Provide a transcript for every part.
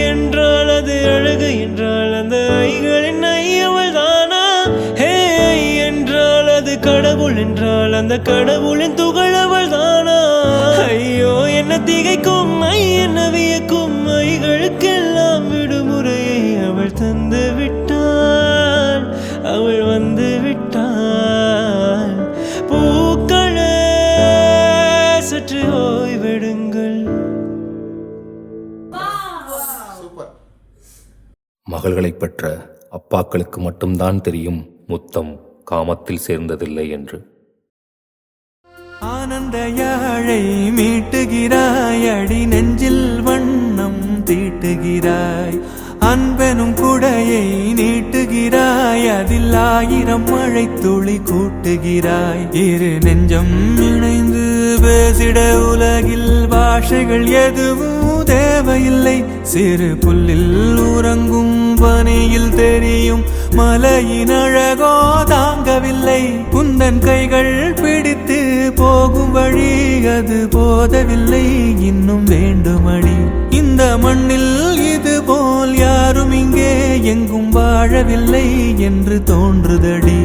என்றால் அது அழகு என்றால் அந்த ஐகளின் ஐயவள் தானா? ஹே என்றால் அது கடவுள் என்றால் அந்த கடவுளின் துகளவள் தானா? ஐயோ என்ன திகைக்கும் என்ன வியக்கும் ஐகளுக்கெல்லாம் விடுமுறையை அவள் தந்து விட்டாள், அவள் வந்து விட்டாள். பூக்களே சற்று ஓய்வெடுங்கள். மகள்களை பெற்ற அப்பாக்களுக்கு மட்டும்தான் தெரியும் முத்தம் காமத்தில் சேர்ந்ததில்லை என்று. ஆனந்த யாழை மீட்டுகிறாய், அடி நெஞ்சில் வண்ணம் தீட்டுகிறாய். அன்பெனும் குடையை நீட்டுகிறாய், அதில் 1000 மழை துளி கூட்டுகிறாய். இரு நெஞ்சம் இணைந்து பேசிட உலகில் பாஷைகள் எதுவும் தேவையில்லை. சிறு புல்லில் உறங்கும் பனியில் தெரியும் மலையின் அழகோ தாங்கவில்லை. குந்தன் கைகள் பிடித்து போகும் வழி அது போதவில்லை, இன்னும் வேண்டுமடி. இந்த மண்ணில் இது போல் யாரும் இங்கே எங்கும் வாழவில்லை என்று தோன்றுதடி.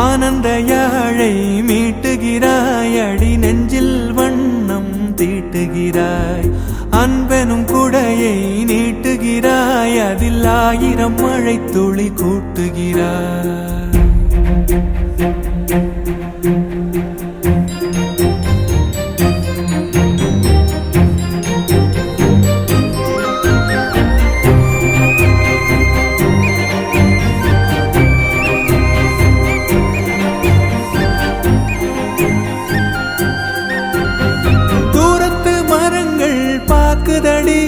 ஆனந்த யாழை மீட்டுகிறாய், அடி நெஞ்சில் வண்ணம் தீட்டுகிறாய். அன்பெனும் குடையை நீட்டுகிறாய், அதில் 1000 மழை துளி கூட்டுகிறாய். கேக்குதடி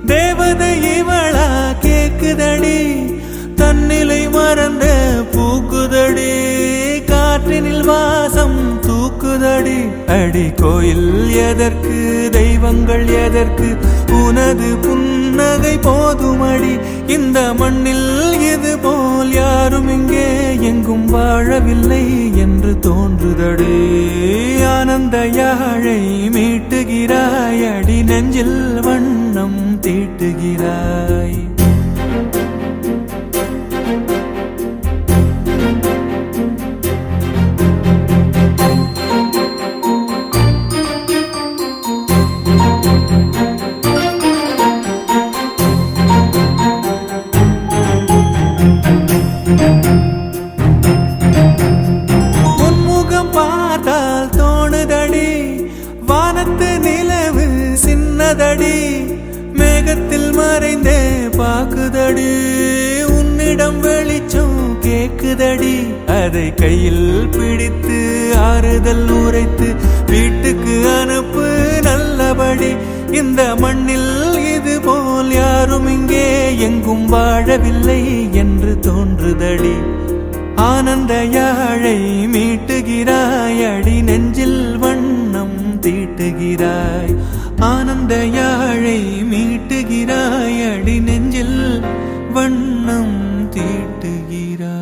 தேவதை இவளா கேக்குதடி, தன்னிலை மறந்த பூக்குதடி, காற்றினில் வாசம் தூக்குதடி. அடி கோயில் எதற்கு தெய்வங்கள் எதற்கு, உனது புன்னகை போதுமடி. இந்த மண்ணில் இது போல் யாரும் இங்கே எங்கும் வாழவில்லை என்று தோன்றுதடி. ஆனந்த யாழை மீட்டுகிறாய், அடி நெஞ்சில் வண்ணம் தீட்டுகிறாய். உன்முகம் பார்த்தால் தோணுதடி, வானத்து நிலவு சின்னதடி, மேகத்தில் மறைந்தே பாக்குதடி. உன்னிடம் வெளிச்சம் கேக்குதடி, அதை கையில் பிடித்து ஆறுதல் உரைத்து வீட்டுக்கு அனுப்பு நல்லபடி. இந்த மண்ணில் இது போல் யாரும் இங்கே எங்கும் வாழவில்லை என்று தோன்றுதடி. ஆனந்த யாழை மீட்டுகிறாய், அடி நெஞ்சில் வண்ணம் தீட்டுகிறாய். ஆனந்த யாழை மீட்டுகிறாய், அடி நெஞ்சில் வண்ணம் தீட்டுகிறாய்.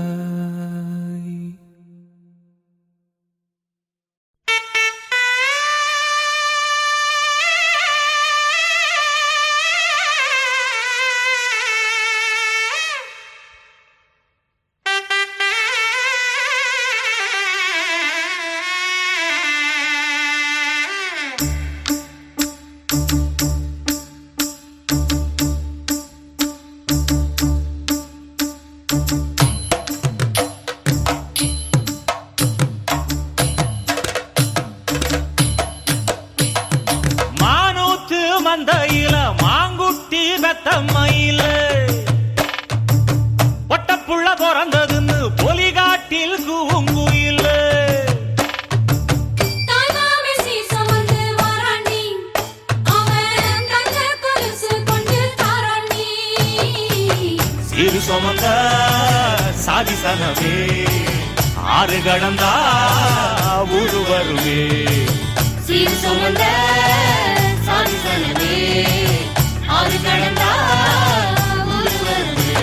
மந்தையில மாங்குட்டி பெத்தம்மையில ஒட்டப்புள்ள பிறந்ததுன்னு பொலிகாட்டில் கூங்குயில சனமே ஆறு கடந்தா ஊரு வருமே சீர் சுமந்த சாதி சனமே ஆறு கடந்தா ஊரு வருமே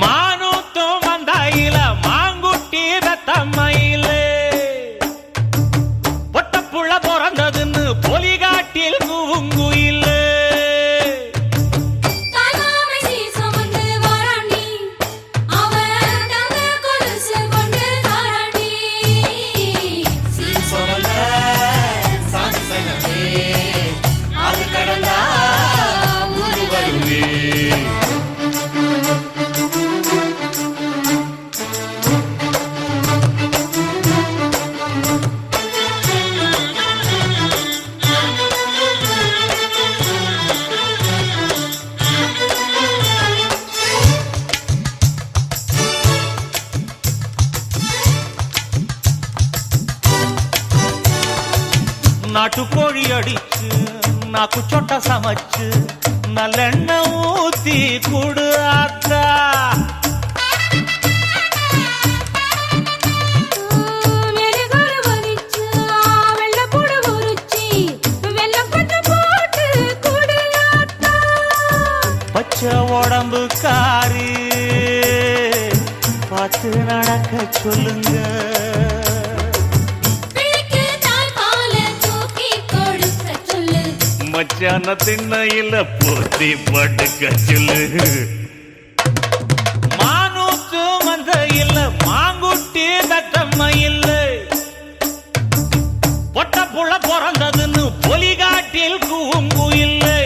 மானூத்தும் வந்தாயில மாங்குட்டி ரத்தம்மையிலே பொட்டப்புள்ள பிறந்ததுன்னு பொலிகாட்டில் கூவுங்குயிலே நாட்டுக்கோழி அடிச்சு நாக்கு சொட்ட சமைச்சு நல்லெண்ணெய் ஊத்தி குடு ஆத்தா பச்சை உடம்பு காரி பார்த்து நடக்க சொல்லுங்க மச்சான திண்ணையில போத்தி படுக்க சொல்லு மானூத்து மந்த இல்ல மாங்குட்டி தத்தம்ம இல்ல பொட்ட புள்ள பிறந்ததுன்னு பொலிகாட்டில் கூங்கு இல்லை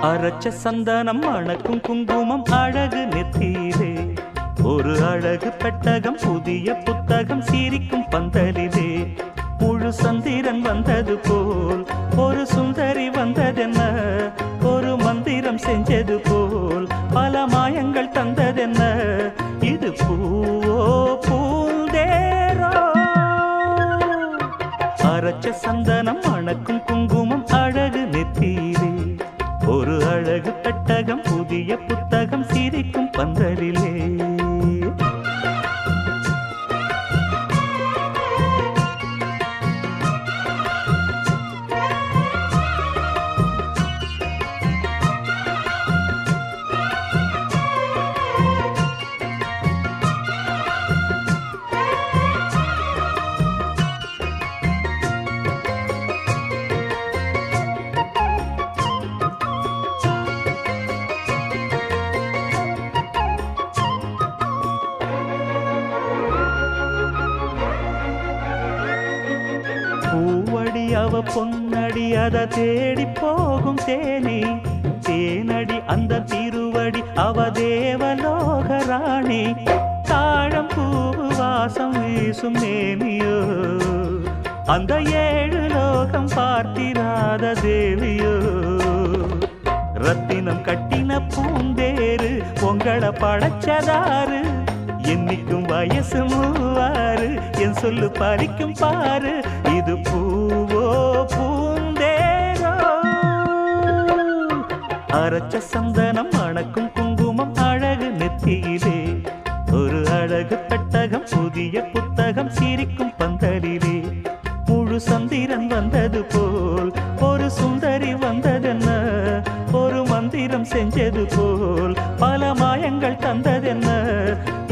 அரைச்ச சந்தனம் அணக்கும் குங்குமம் அழகு நெத்தியிலே ஒரு அழகு பெட்டகம் புதிய புத்தகம் சிரிக்கும் பந்தலிலே முழு சந்திரன் வந்தது போல் ஒரு சுந்தரி வந்ததென்ன ஒரு மந்திரம் செஞ்சது போல் பல மாயங்கள் தந்ததென்ன இது பூவோ பூந்தேரோ அரைச்ச சந்தனம் அணக்கும் குங்குமம் அழகு நெத்தியிலே ஒரு அழகு பெட்டகம் புதிய புத்தகம் சிரிக்கும் பந்தலிலே அவ பொன்னடி அத தேடி போகும் தேனி தேனடி அந்த திருவடி அவ தேவலோக ராணி தாழம் பூவு வாசம் வீசும் மேனியோ அந்த ஏழு லோகம் பார்த்திராத தேவியோ ரத்தினம் கட்டின பூந்தேரு உங்களை படைச்சதாரு என்னைக்கும் வயசு மூவாரு என் சொல்லு பறிக்கும் பாரு இது பூவோ பூந்தேரோ அரைச்ச சந்தனம் அணக்கும் குங்குமம்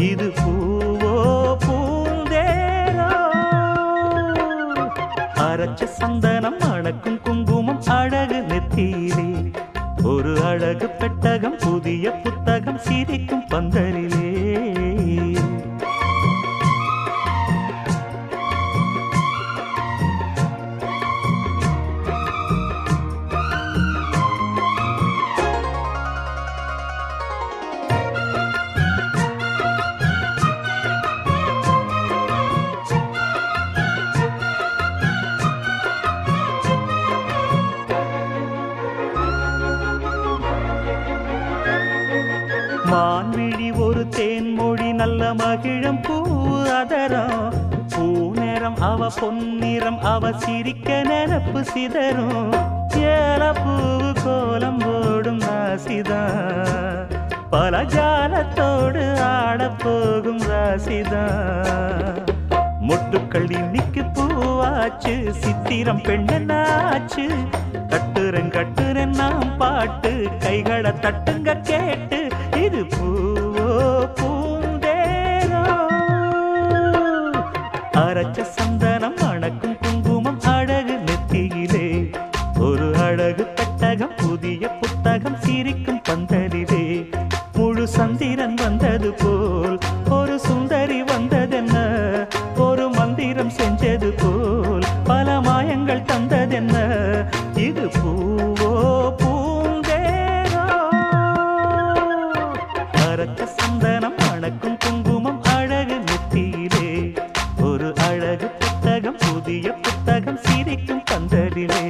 இது பூவோ பூந்தேரோ அரைச்ச சந்தனம் அணக்கும் குங்குமம் அழகு நெத்தியிலே ஒரு அழகு பெட்டகம் புதிய புத்தகம் சிரிக்கும் பந்தரிலே மான்விழி ஒரு தேன்மொழி நல்ல மகிழம் பூ அதரம் பூநேரம் அவ பொன்னிறம் அவ சிரிக்க நினப்பு சிதறும் ஏலப்பூவு கோலம் போடும் ராசிதான் பல ஜாலத்தோடு ஆடப்போகும் ராசிதான் முட்டுக்கள் இன்னைக்கு பூவாச்சு சித்திரம் பெண்ணாச்சு கட்டுறன் நாம் பாட்டு கைகளை தட்டுங்க கேட்டு இது பூவோ பூந்தேரோ அரைச்ச சந்தனம் அணக்கும் குங்குமம் அழகு நெத்தியிலே ஒரு அழகு பெட்டகம் புதிய புத்தகம் சிரிக்கும் பந்தலிலே முழு சந்திரன் வந்தது போல் ஒரு சுந்தரி வந்ததென்ன ஒரு மந்திரம் செஞ்சது போல் பல மாயங்கள் தந்ததென்ன இது பூவோ பூந்தேரோ அரைச்ச சந்தனம் அணக்கும் குங்குமம் அழகு நெத்தியிலே ஒரு அழகு புத்தகம் புதிய புத்தகம் சிரிக்கும் பந்தலிலே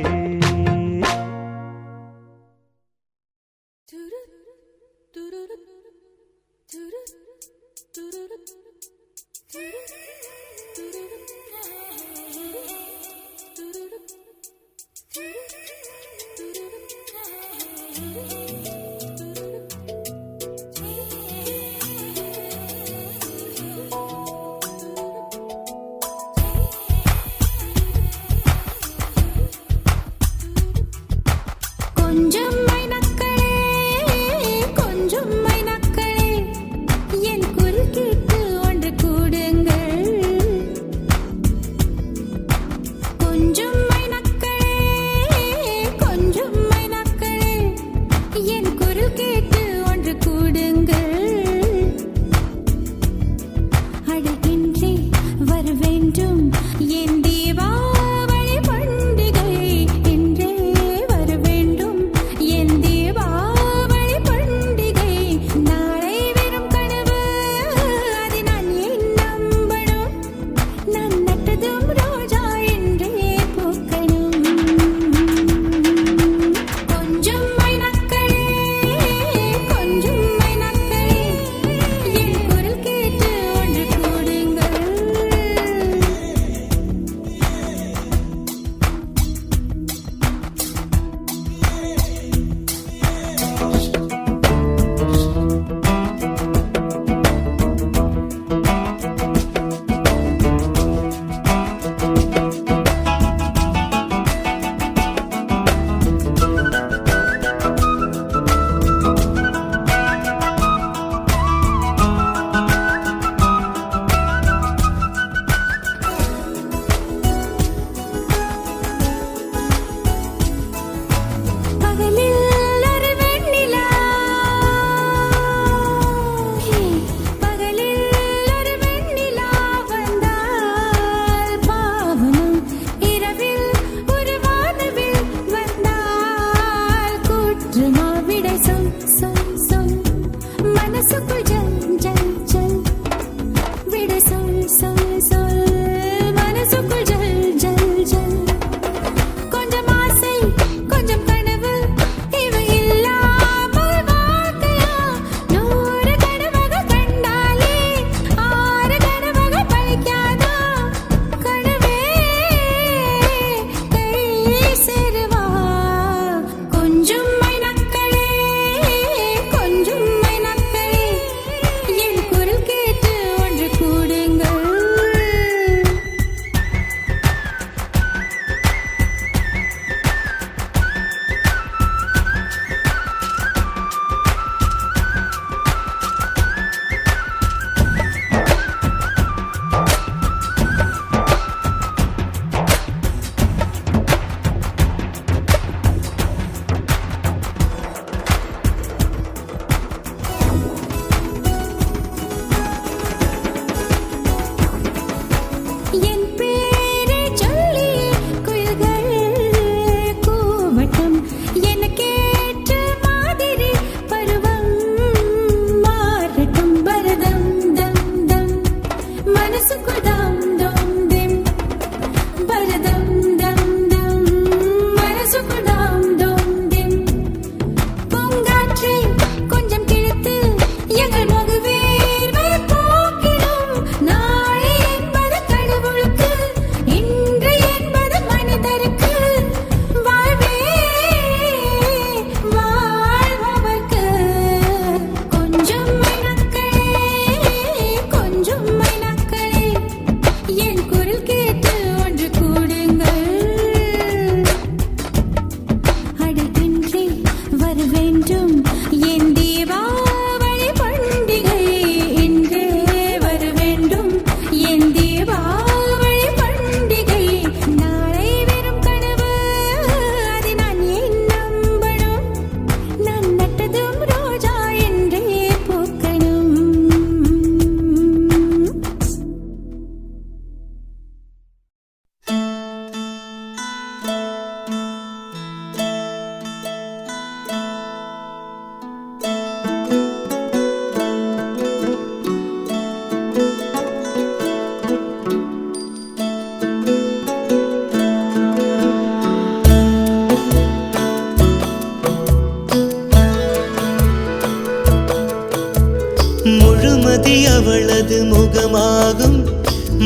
அவளது முகமாகும்,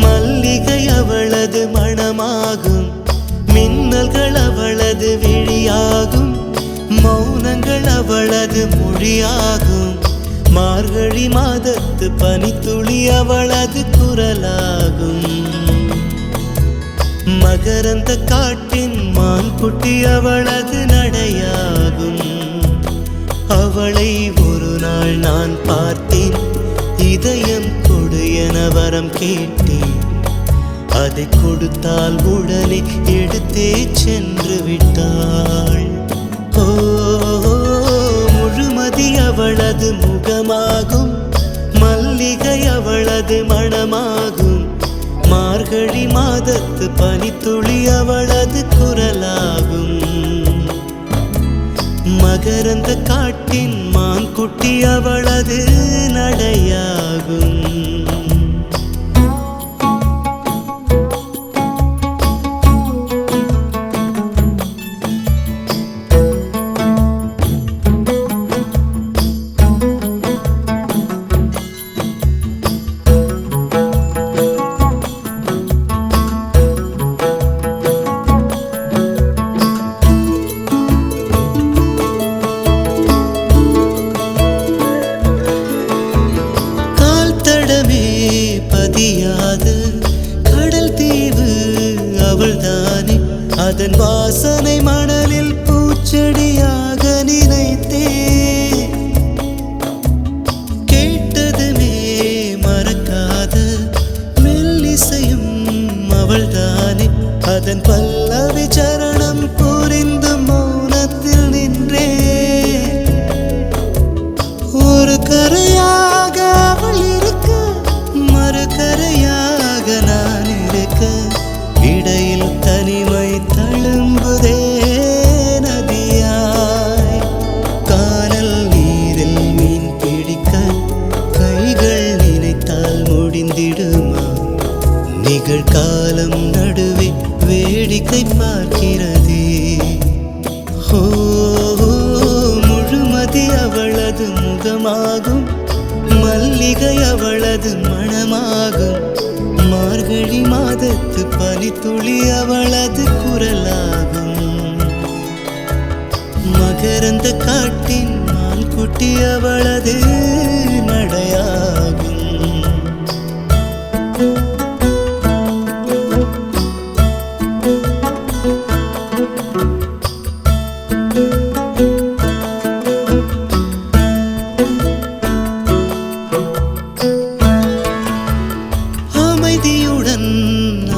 மல்லிகை அவளது மணமாகும், மின்னல்கள் அவளது விழியாகும், மௌனங்கள் அவளது மொழியாகும், மார்கழி மாதத்து பனித்துளி அவளது குரலாகும். மகரந்த காட்டின் மான்குட்டி அவளது நடையாகும். அவளை ஒரு நாள் நான் பார்த்தேன், இதயம் கொடு என வரம் கேட்டேன். அதை கொடுத்தால் உடனே எடுத்தே சென்று விட்டாள். ஓ, முழுமதி அவளது முகமாகும், மல்லிகை அவளது மணமாகும், மார்கழி மாதத்து பனித்துளி அவளது குரலாகும். மகரந்த காட்டின் மான்குட்டி அவளது நடையாகும். கடல் தீவு அவள்தானே, அதன் வாசனை மணலில் பூச்செடியாக நினைத்தே. கேட்டதுமே மறக்காத மெல்லிசையும் அவள்தானே, அதன் பல்லவி சரணம் புரிந்து மௌனத்தில் நின்றே. ஒரு கரையாக அவள் இருக்க, மறுகரையாக நான் இருக்க, இடையில் தனிமை தழும்புதே நதியாய். கானல் நீரில் மீன் பிடிக்க கைகள் நினைத்தால் முடிந்திடுமா? நிகழ்காலம் நடுவே வேடிக்கை பார்க்கிறதே. ஓ, முழுமதி அவளது முகமாகும், மல்லிகை அவளது மணமாகும், மார்கழி மாதத்து பனித்துளி அவளது குரலாகும். மகரந்த காட்டின் மான்குட்டி அவளது நடையாகும்.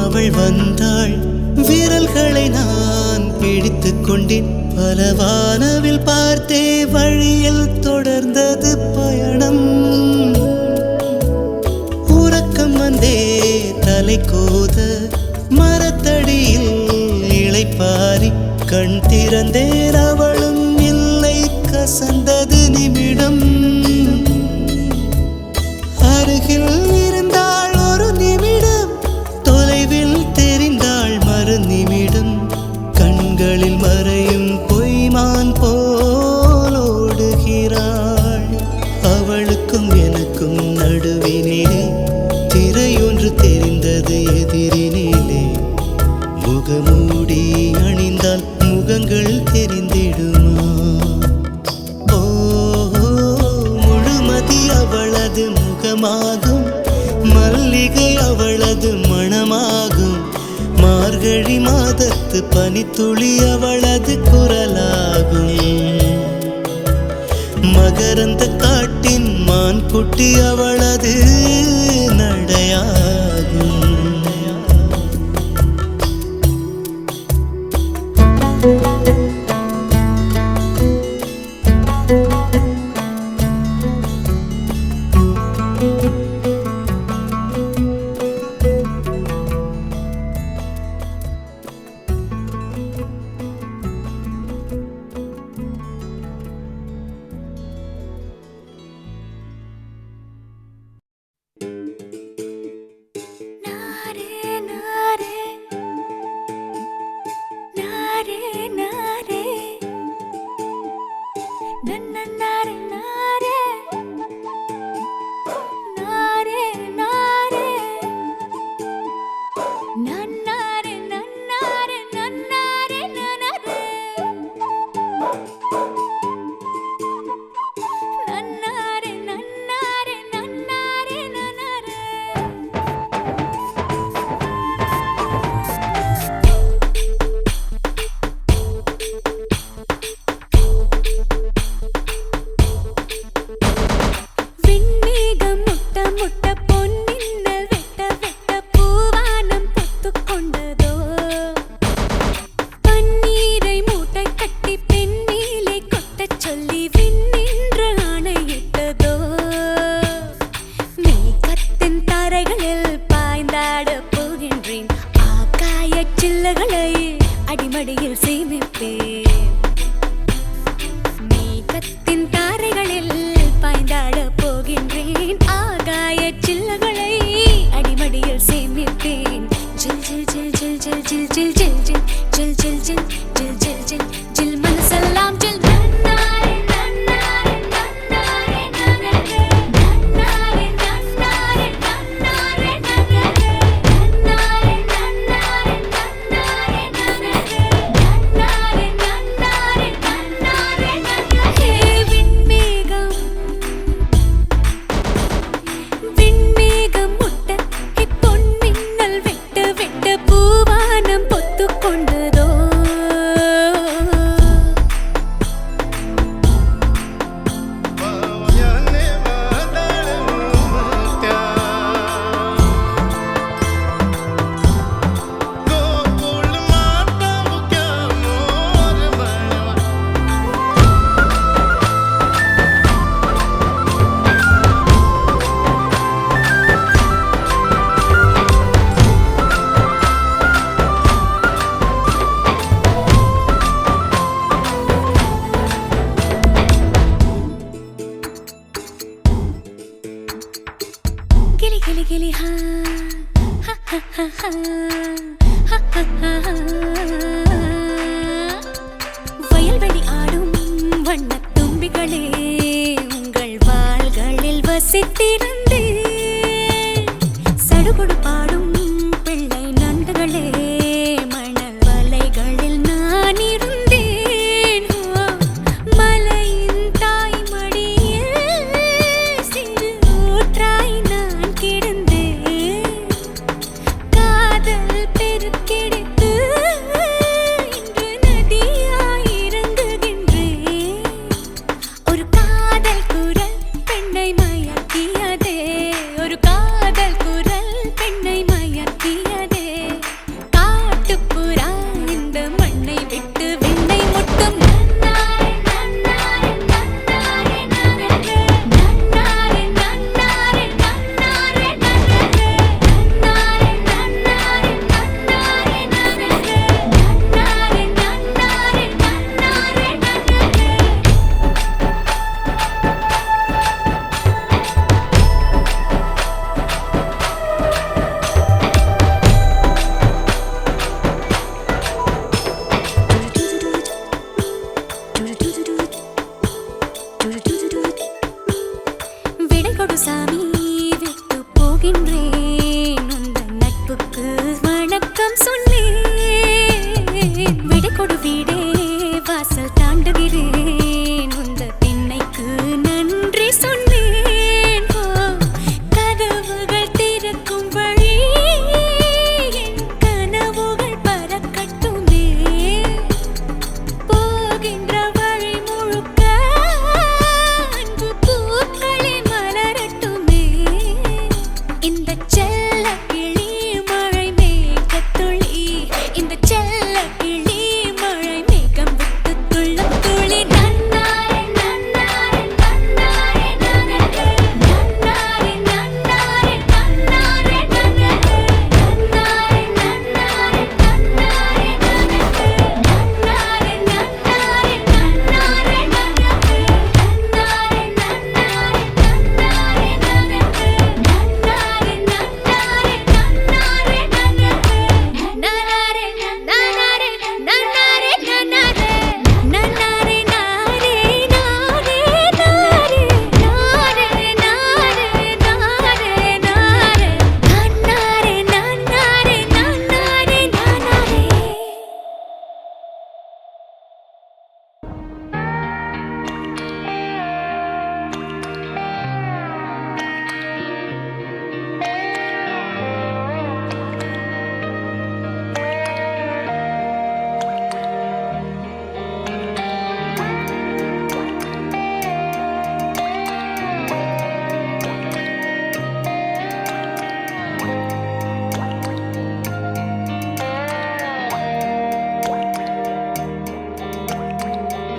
அவள் வந்தாள், விரல்களை நான் பிடித்துக் கொண்டேன். பல வானவில் பார்த்தே வழியில் தொடர்ந்தது பயணம். உறக்கம் வந்தே தலை கோத மரத்தடியில் இளைப்பாரி கண் திறந்தேன், அவளும் இல்லை. கசந்தது நிமிடம். அருகில் இருந்தாள் ஒரு நிமிடம், தொலைவில் தெரிந்தாள் மறு நிமிடம். கண்களில் மறையும் பொய்மான் போலோடுகிறாள். அவளுக்கும் எனக்கும் நடுவினிலே திரையொன்று தெரிந்தது எதிரினிலே. முகமூடி அணிந்தால் முகங்கள் தெரிந்திடுமா? ஓ, முழுமதி அவளது முகமாகும், மல்லிகை அவளது மணமாகும், மார்கழி மாதத்து பனித்துளி அவளது குரலாகும். மகரந்த காட்டின் மான்குட்டி அவளது நடையாகும். தாரைகளில் பாய்ந்தாட போகின்றேன் ஆகாய சில்லுகளை அடிமடியில் சேமிப்பேன் மேகத்தின் தாரைகளில் பாய்ந்தாட போகின்றேன் ஆகாய சில்லுகளை அடிமடியில் சேமிப்பேன் ஜில் ஜில் ஜில் ஜில் ஜில் ஜில் ஜில் ஜில் ஜில் ஜில் ஜில் ஜில் ஜில் ஜில் ஜில் ஜில் மனசெல்லாம் ஜில் வயல்வெளி ஆடும் வண்ணத் தும்பிகளே உங்கள் வாள்களில் வசித்திருந்தே சடுகுடு பாடும் பிள்ளை நண்டுகளே மணல் வலைகளில் நான் இருந்தேன் மலையின் தாய் மடியில் சிறு ஊற்றாய் நான் கிடந்தேன் காதல் பெருக்கெடுத்து இன்று நதியாய் இறங்குகின்றேன் ஒரு காதல் குரல் பெண்ணை மயக்கியதே ஒரு காதல் குரல் பெண்ணை மயக்கியதே காட்டுப்புறா இந்த மண்ணை விட்டு விண்ணை முட்டும் நன்னாரே நன்னாரே நன்னாரே நன்னாரே நன்னாரே நன்னாரே நன்னாரே விடை கொடு சாமி விட்டு போகின்றேன் உந்தன் நட்புக்கு வணக்கம் சொன்னேன் விடை கொடு வீடே வாசல் தாண்டுகிறேன் உந்த பெண்ணைக்கு நன்றி சொன்னேன் கதவுகள் திறக்கும் வழி என் கனவுகள் பறக்கட்டுமே போகின்ற வழி முழுக்க அன்பு பூக்களே மலரட்டுமே இந்த செல்ல கிளி மழை மேகத்துளி இந்த செல்ல கிளி மழை மேகம் விட்டு துள்ளும் துளி நன்னாரே நன்னாரே நன்னாரே நன்னாரே நன்னாரே நன்னாரே நன்னாரே நன்னாரே நன்னாரே நன்னாரே நன்னாரே நன்னாரே நன்னாரே நன்னாரே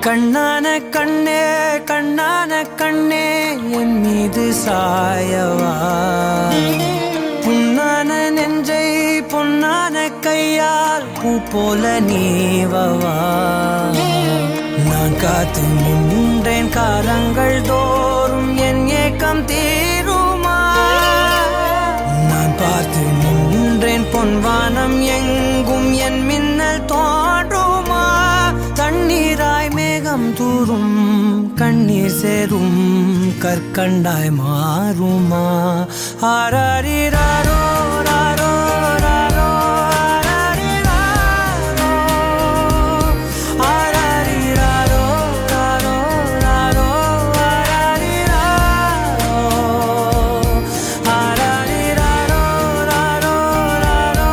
கண்ணான கண்ணே கண்ணான கண்ணே என் மீது சாயவா போல நீவவா நான் காத்து நின்றேன் காலங்கள் தோறும் என் ஏக்கம் தீருமா நான் பார்த்து நின்றேன் பொன்வானம் எங்கும் என் மின்னல் தோன்றுமா தண்ணீராய் மேகம் தூரும் கண்ணீர் சேரும் கற்கண்டாய் மாறுமா ஆராரிராரோ ராரோ ராரோ ஆராரிராரோ ராரோ ராரோ ஆராரிராரோ ராரோ ராரோ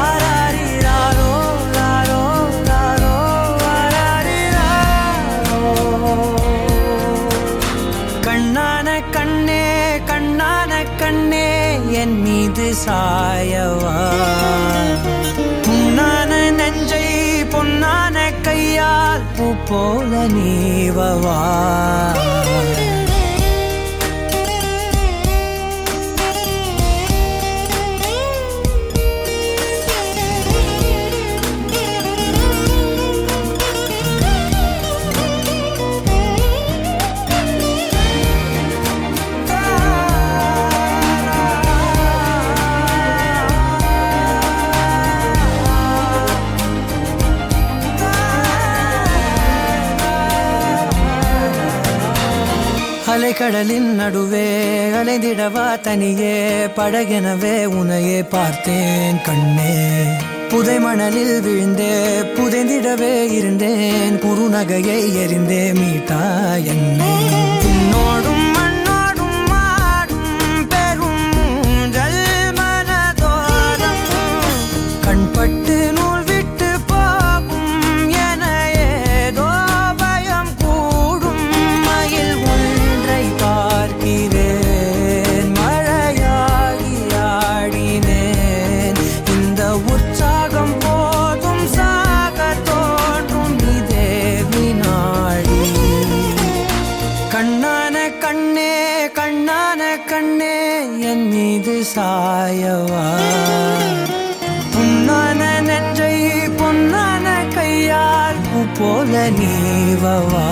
ஆராரிராரோ ராரோ ராரோ கண்ணான கண்ணே கண்ணான கண்ணே என் மீது சாயவா புண்ணான நெஞ்சை பொன்னான கையால் பூ போல நீவவா அலைக்கடலின் நடுவே அலைந்திடவா தனியே படகெனவே உனையே பார்த்தேன் கண்ணே புதை மணலில் விழுந்தே புதைந்திடவே இருந்தேன் குறுநகையை எறிந்தே மீட்டா என்னை உன்னோடும் மண்ணோடும் மாடும் பெரும் ஊஞ்சல் மனதோரம் கண்பட்டு நூல் விட்டு போகும் என ஏதோ பயம் கூடும் மயில் ஒன்றை பார்க்கிறேன் மழையாகி ஆடினேன் இந்த உற்சாகம் போதும் சாக தோன்றும் இதே வினாடி கண்ணான கண்ணே கண்ணான கண்ணே என் மீது சாயவா புண்ணான நெஞ்சை பொன்னான கையால் பூ போல நீவவா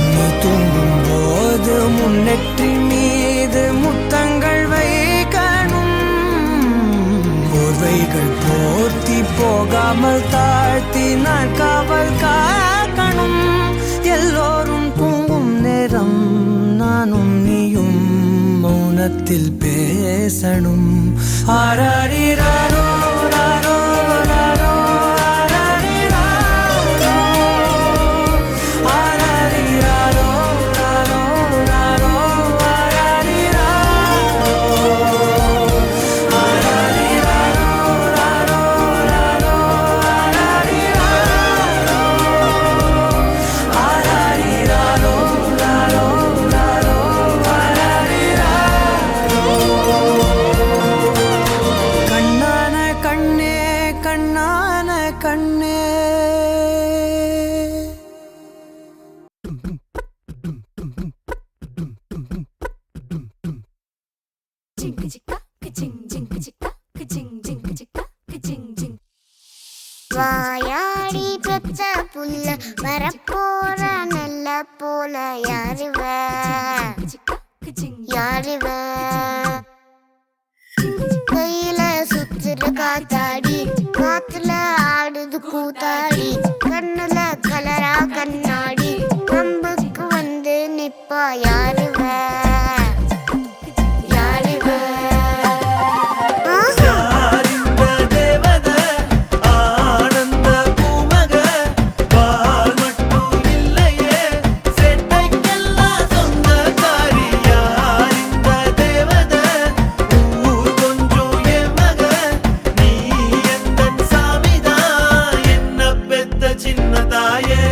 நீ தூங்கும் போது முன்னெற்றி மீது முத்தங்கள் வைக்கணும் போர்வைகள் போர்த்தி போகாமல் தாழ்த்தி நான் காவல் காக்கணும் எல்லோரும் தூங்கும் நேரம் நானும் நீயும் மௌனத்தில் பேசணும் ஆராரிராரோ ராரோ ராரோ ஆராரிராரோ ராரோ ராரோ கண்ணான கண்ணே கண்ணான கண்ணே வாயாடி பெத்த புல்ல வரப்போற நல்ல போல யாருவ யாருவ கையில சுத்துற காத்தாடி காத்துல ஆடுது கூத்தாடி கண்ணுல கலரா கண்ணாடி கம்புக்கு வந்து நிப்பா யாருவ சின்னதாயே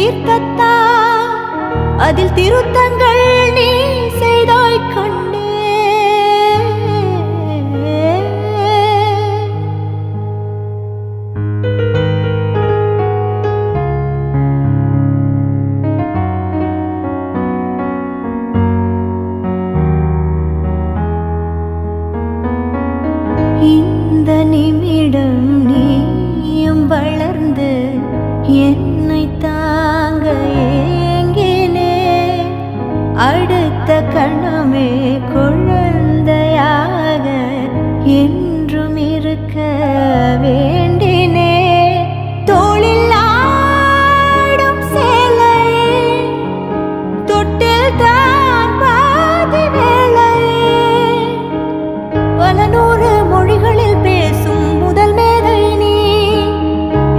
தீர்த்தத்தா அதில் திருத்தங்கள் நீ செய்தாய் கண்ணே. இந்த நிமிடம் நீயும் வளர்ந்து என்னை தாங்க ஏங்கினே, அடுத்த கணமே குழந்தையாக என்றும் இருக்க வேண்டினே. தோளில் ஆடும் சேலையே, தொட்டில் தான் பாதி வேளையே, பல நூறு மொழிகளில் பேசும் முதல் மேதை நீ,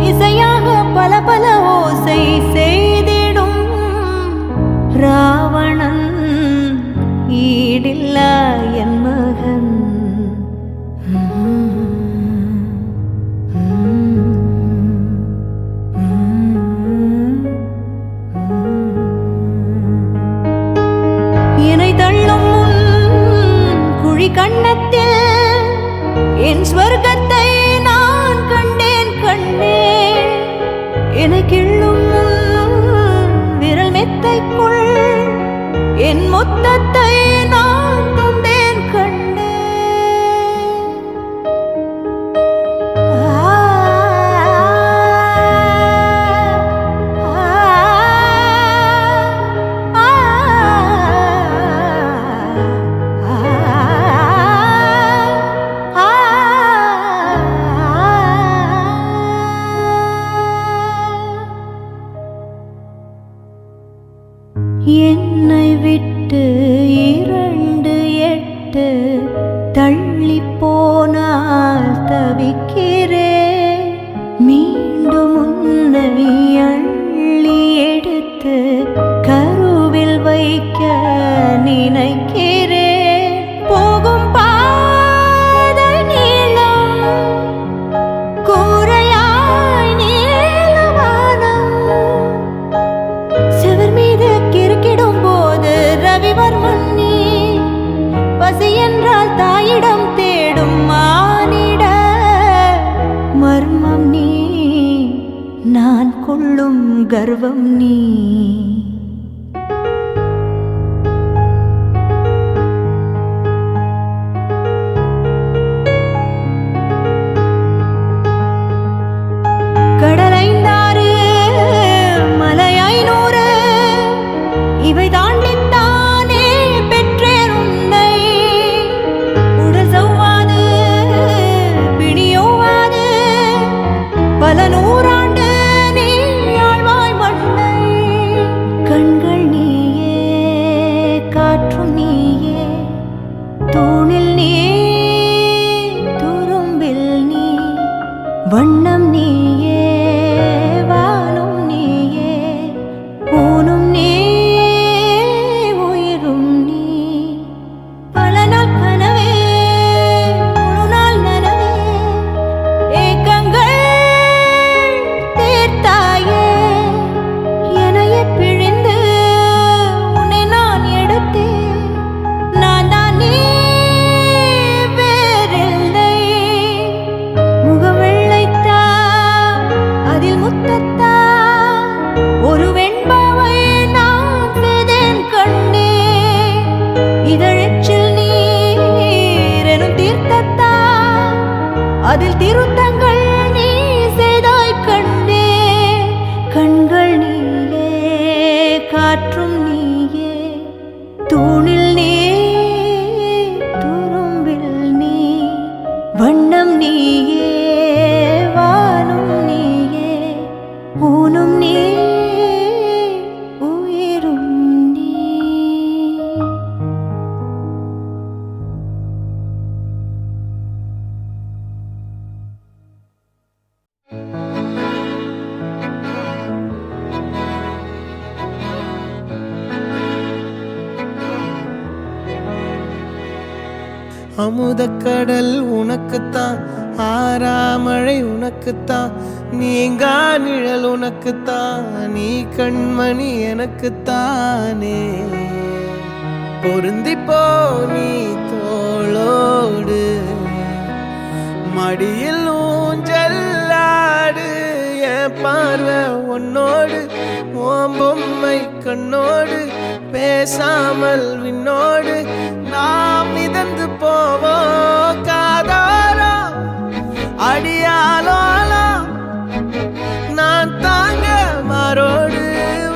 இசையாக பல பல ஓசை செய்திடும் ராவணன் ஈடில்லா என் மகன். என்னை தள்ளும் முன் குழி கண்ணத்தில் என் ஸ்வர்க்கத்தை நான் கண்டேன் கண்ணே. என்னை கிள்ளும் விரல் மெத்தைக்குள் என் மொத்தத்தை நான் தந்தேன் கண்ணே. என்னை விட்டு 2 தள்ளி போனால் தவிக்கிறேன். மீண்டும் உன்னை அள்ளி எடுத்து கருவில் வைக்க நினைக்கிறேன். போகும் பாதை நீளம், கூரையாய் நீளவானம், செவர் மீது கிறுக்கிடும் போது ரவிவர்மன் நீ, பசி என்றால் தாயிடம் தேடும் மானிட மர்மம் நீ, நான் கொள்ளும் கர்வம் நீ. கடலைந்தாறு மலை 500 இவை தாண்டித்தானே பெற்றேன் உன்னை. உடல் சவ்வாது பிணியோவாது பல நூறாண்டு நீ ஆழ்வாய் மண்ணை. கண்கள் நீயே, காற்றும் நீயே, தூணில் நீ, துரும்பில் நீ, வண்ணம் நீயே, வானும் நீயே, ஊனும் நீ, உயிரும் நீ. பல நாள் கனவே, முழு நாள் நனவே, ஏக்கங்கள் தீர்த்தாயே. என்னையே பிழிந்து உன்னை நான் எடுத்தேன். நான் தான் நீ வேறில்லை. முகம் வெள்ளைத்தா அதில் முத்தத்தா ஒரு வெண்பாவை நான் செய்தேன் கண்ணே. இதழச்சில் நீர் எனும் தீர்த்தத்தா அதில் திருத்தங்கள் நீ செய்தாய் கண்ணே. கண்கள் நீயே, காற்றும் நீயே, தூணில் நீ, துரும்பில் நீ, வண்ணம் நீயே, வானும் நீயே, ஊனும் நீ, உயிரும் நீ. அமுதக்கடல் உனக்குத்தான், ஆறாமழை உனக்குத்தான், நீங்கா நிழல் உனக்குத்தான், நீ கண்மணி எனக்குத்தானே. பொருந்திப்போ நீ தோளோடு, மடியில் ஊஞ்சல்லாடு. என் பார்வை உன்னோடு, உன் பொம்மை கண்ணோடு, பேசாமல் விண்ணோடு நாம் மிதந்து போவோம். காதாரோ அடியாலோலோ நான் தாங்க மாறோடு,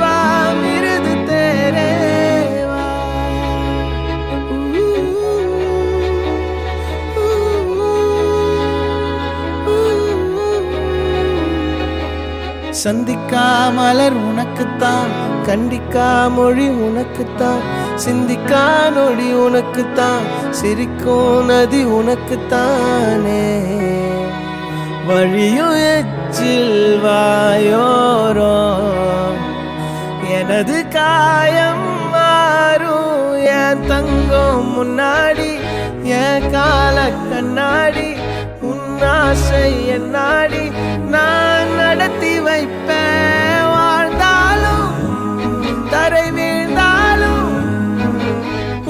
வா மிருது தேரே வா. சந்திக்கா மலர் உனக்குத்தான், கண்டிக்கா மொழி உனக்குத்தான், சிந்திக்கா நொடி உனக்குத்தான், சிரிக்கும் நதி உனக்குத்தானே. வழியும் எச்சில் வாயோரோ எனது காயம் மாறும். என் தங்கம் முன்னாடி, என் கால கண்ணாடி, உன்னாசை என்னாடி நான் நடத்தி வைப்பேன். வாழ்ந்தாலும் தரை வீழ்ந்தாலும்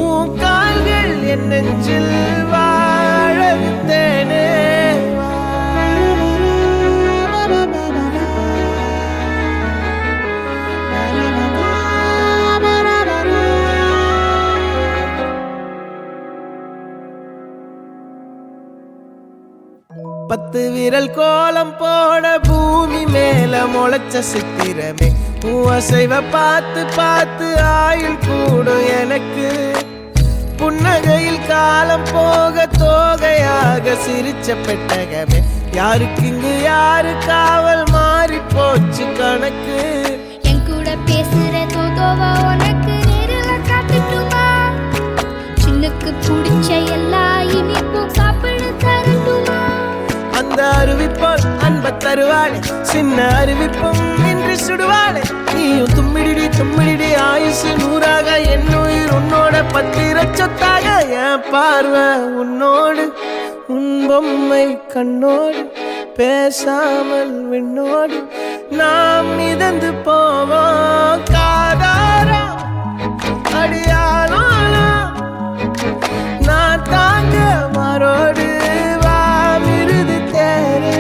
உன் கால்கள் என் நெஞ்சில் வாழ விட்டேனே. பத்து விரல் கோலம் போட பூமி மேல முளைச்ச சித்திரமே, அசைவ பார்த்து பார்த்து ஆயுள் கூடும் எனக்கு. புன்னகையில் காலம் போக தோகையாக சிரிச்ச பெட்டகமே, யாருக்கு இங்கு யாரு காவல் மாறி போச்சு கணக்கு. என் கூட பேசுற தோதோவா உனக்கு நேரில் காட்டுட்டுமா, சின்னுக்கு பிடிச்ச எல்லா இனிப்பும் சாப்பிட தரட்டுமா. அந்த அறிவிப்போல் அன்ப தருவாளே, சின்ன அறிவிப்பும் இன்று சுடுவாளே. நீயும் தும்மிடி தும்மிடி ஆயுசு நூறாக, என் உயிர் உன்னோட பத்திர சொத்தாக. என் பார்வை உன்னோடு, உன் பொம்மை கண்ணோடு, பேசாமல் விண்ணோடு நாம் மிதந்து போவோம். காதாரா அடியாலோ நான் தாங்க மாறோடு, வா மிருது தேரே.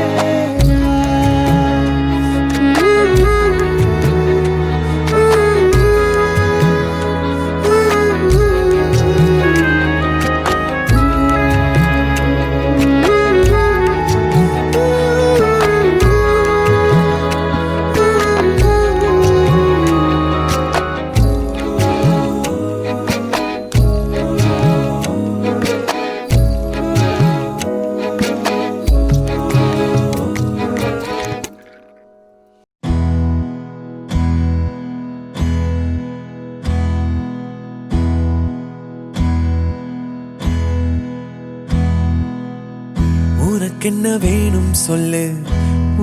உனக்கென்ன வேணும் சொல்லு,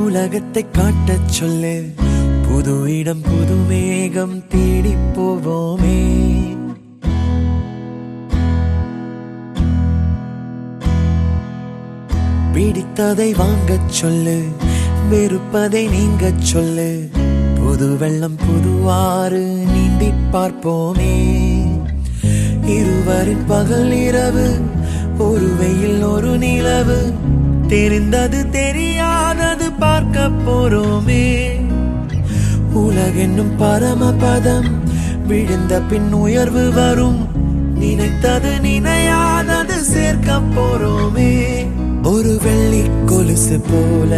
உலகத்தை காட்டச் சொல்லு. புது இடம் புது மேகம் தேடி போவோமே. பிடித்ததை வாங்கச் சொல்லு, வெறுப்பதை நீங்கச் சொல்லு. புது வெள்ளம் புது ஆறு நீந்தி பார்ப்போமே. இருவரின் பகல் இரவு, ஒரு வெயில் ஒரு நிலவு, தெரிந்தது தெரியாதது பார்க்க போறோமே. உலகென்னும் பரமபதம், விழுந்த பின் உயர்வு வரும். நினைத்தது நினையாதது சேர்க்க போறோமே. ஒரு வெள்ளி கொலுசு போல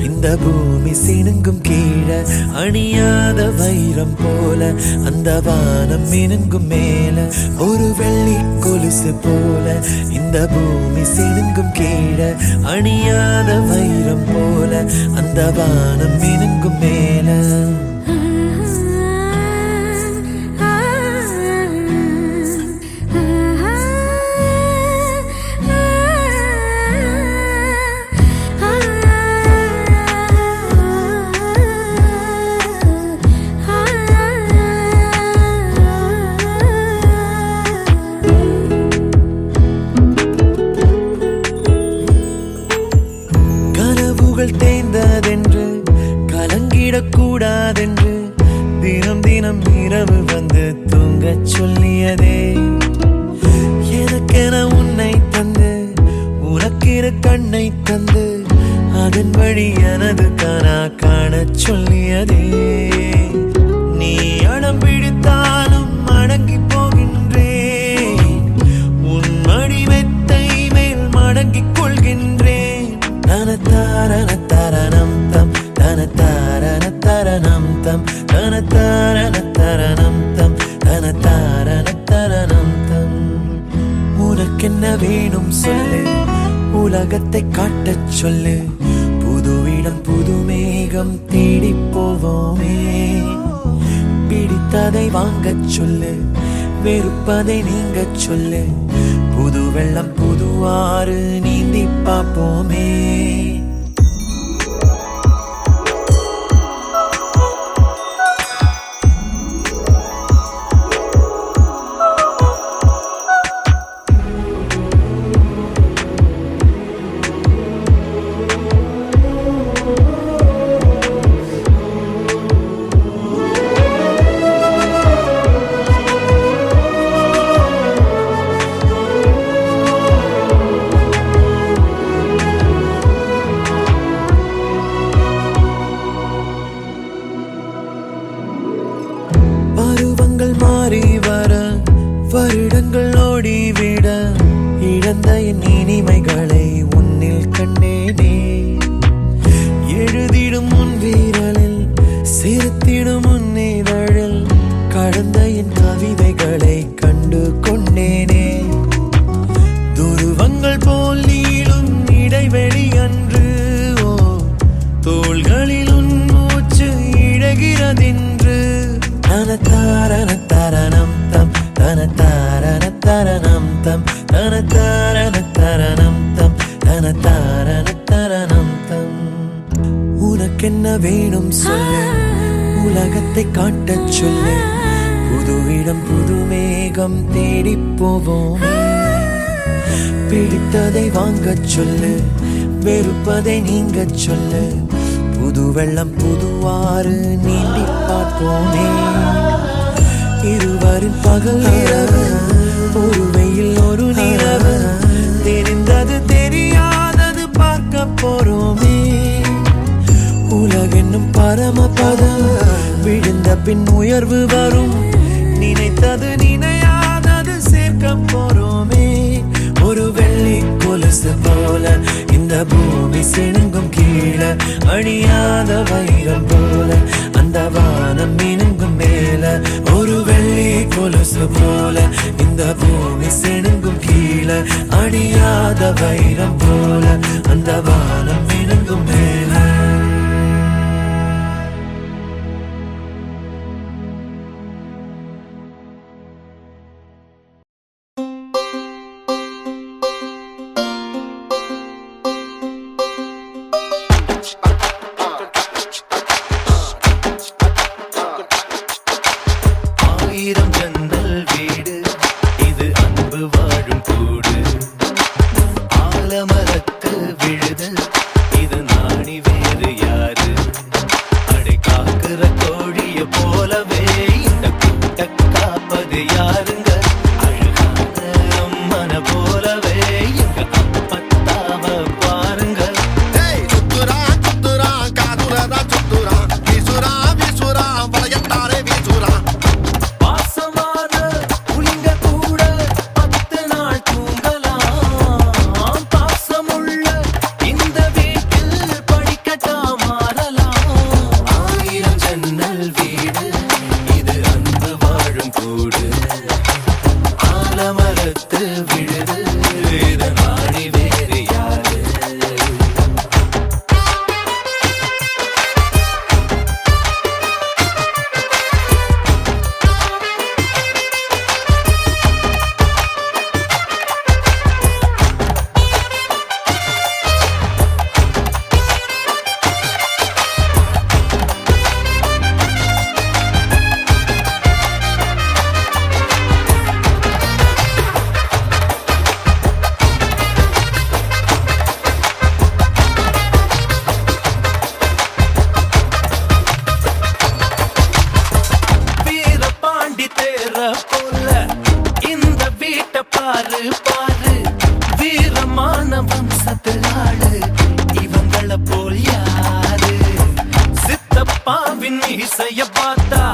இந்த பூமி சினுங்கும் கீழே, அணியாத வைரம் போல அந்த வானம் மினுங்கும் மேல. ஒரு வெள்ளி கொலுசு போல இந்த பூமி சினுங்கும் கீழே, அணியாத வைரம் போல அந்த வானம் மினுங்கும் மேல. தேய்ந்ததென்று தரணம் தம் தன தாரண தரணம் தம் தன தாரண தரணம் தம். உனக்கென்ன வேணும் சொல்லு, உலகத்தை காட்டச் சொல்லு, புது இடம் புது மேகம் தேடி போவோமே. பிடித்ததை வாங்கச் சொல்லு, வெறுப்பதை நீங்கச் சொல்லு, புது வெள்ளம் புது ஆறு நீந்தி பார்ப்போமே. பருவங்கள் மாறி வர வருடங்கள் ஓடிவிட இழந்த என் இனிமைகளை உன்னில் கண்டேனே. எழுதிடும் உன் வீரலில் சிரித்திடும் உன் இதழில் கடந்த என் கவிதைகளை கண்டு கொண்டேனே. துருவங்கள் போல் நீளும் இடைவெளி அன்று ஓ தோள்களில் உன் மூச்சு இழகிறதென்று. தன தாரண தரணம் தம் தன தாரண தரணம் தம் தன தாரண தரணம் தம் தன தாரண தரணம் தம். உனக்கென்ன வேணும் சொல்லு, உலகத்தை காட்டச் சொல்லு, புது இடம் புது மேகம் தேடி போவோம். பிடித்ததை வாங்கச் சொல்லு, வெறுப்பதை நீங்கச் சொல்லு, புது வெள்ளம் புது ஆறு நீந்தி பார்ப்போமே. இருவரின் பகல் இரவு, ஒரு வெயில் ஒரு நிலவு, தெரிந்தது தெரியாதது பார்க்க போறோமே. உலகென்னும் பரமபதம் விழுந்த பின் உயர்வு வரும், நினைத்தது நினையாதது சேர்க்க போறோமே. ஒரு வெள்ளி கொலுசு போல இந்த பூமி சிணுங்கும் கீழே, அழியாத வைரம் போல அந்த வானம் மினுங்கும் மேல. ஒரு வெள்ளி கொலுசு போல இந்த பூமி சிணுங்கும் கீழே, அழியாத வைரம் போல அந்த வானம் மினுங்கும் மேல. ஆயிரம் ஜன்னல் வீடு இது அன்பு வாழும் கூடு, ஆலமரத்து விழுது இது நாணி வேறு யாரு. அடை காக்குற கோழிய போலவே இந்த கூட்ட காப்பது யாருங்க, அழகான அம்மன போலவே எங்க அப்பத்தாவ பாருங்க. சுத்துரா சுத்துரா காதுரதா சுத்துரா, வீசுரா வீசுரா வளையத்தாரே வீசுரா. பாசமான புலிங்க கூட 10 நாள் தூங்கலாம், பாசமுள்ள இந்த வீட்டில் படிக்கட்டா மாறலாம். ஆயிரம் ஜன்னல் வீடு இது அன்பு வாழும் கூடு, ஆலமரத்து விழுது இது நாடி வேறு யாரு. வீரபாண்டி தேர போல இந்த வீட்டை பாரு பாரு, வீரமான வம்சத்து ஆளு இவங்கள போல் யாரு. சித்தப்பாவின் இசைய பார்த்தா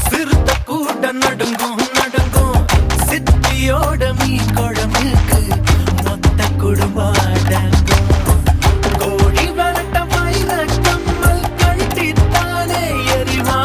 சிறுத்த கூட நடுங்கும் நடுங்கும், சித்தியோட மீ குழம்புக்கு மொத்த குடும்பம் அடங்கும். கோழி வரட்ட மயில கம்மல் கட்டித்தானே எரிவா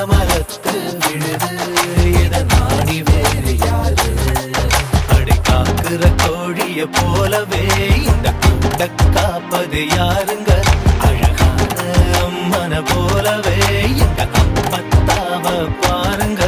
மரத்து விழுது இத நாடி வேறு யாரு அடி காக்குற கோழிய போலவே இந்த கூட்ட காப்பது யாருங்க அழகான அம்மன போலவே இந்த அப்பத்தாவ பாருங்க